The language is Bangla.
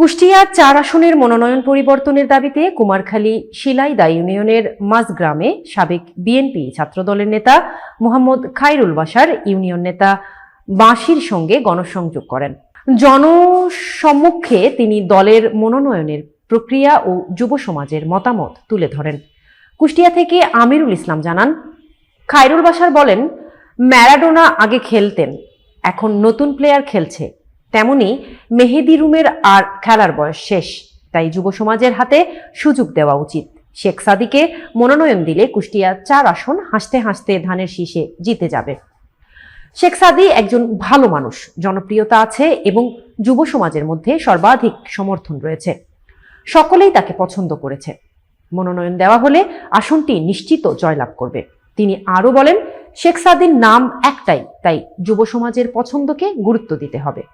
কুষ্টিয়া ৪ আসনের মনোনয়ন পরিবর্তনের দাবিতে কুমারখালী শিলাইদা ইউনিয়নের মাঝগ্রামে সাবেক বিএনপি ছাত্রদলের নেতা মোহাম্মদ খায়রুল বাশার ইউনিয়ন নেতা বাঁশির সঙ্গে গণসংযোগ করেন। জনসম্মুখে তিনি দলের মনোনয়নের প্রক্রিয়া ও যুব সমাজের মতামত তুলে ধরেন। কুষ্টিয়া থেকে আমিরুল ইসলাম জানান, খায়রুল বাশার বলেন, ম্যারাডোনা আগে খেলতেন, এখন নতুন প্লেয়ার খেলছে, তেমনি মেহেদি রুমের আর খেলার বয়স শেষ, তাই যুব সমাজের হাতে সুযোগ দেওয়া উচিত। শেখ সাদিকে মনোনয়ন দিলে কুষ্টিয়া ৪ আসন হাসতে হাসতে ধানের শীষে জিতে যাবে। শেখ সাদি একজন ভালো মানুষ, জনপ্রিয়তা আছে এবং যুব সমাজের মধ্যে সর্বাধিক সমর্থন রয়েছে, সকলেই তাকে পছন্দ করেছে। মনোনয়ন দেওয়া হলে আসনটি নিশ্চিত জয়লাভ করবে। তিনি আরো বলেন, শেখ সাদির নাম একটাই, তাই যুব সমাজের পছন্দকে গুরুত্ব দিতে হবে।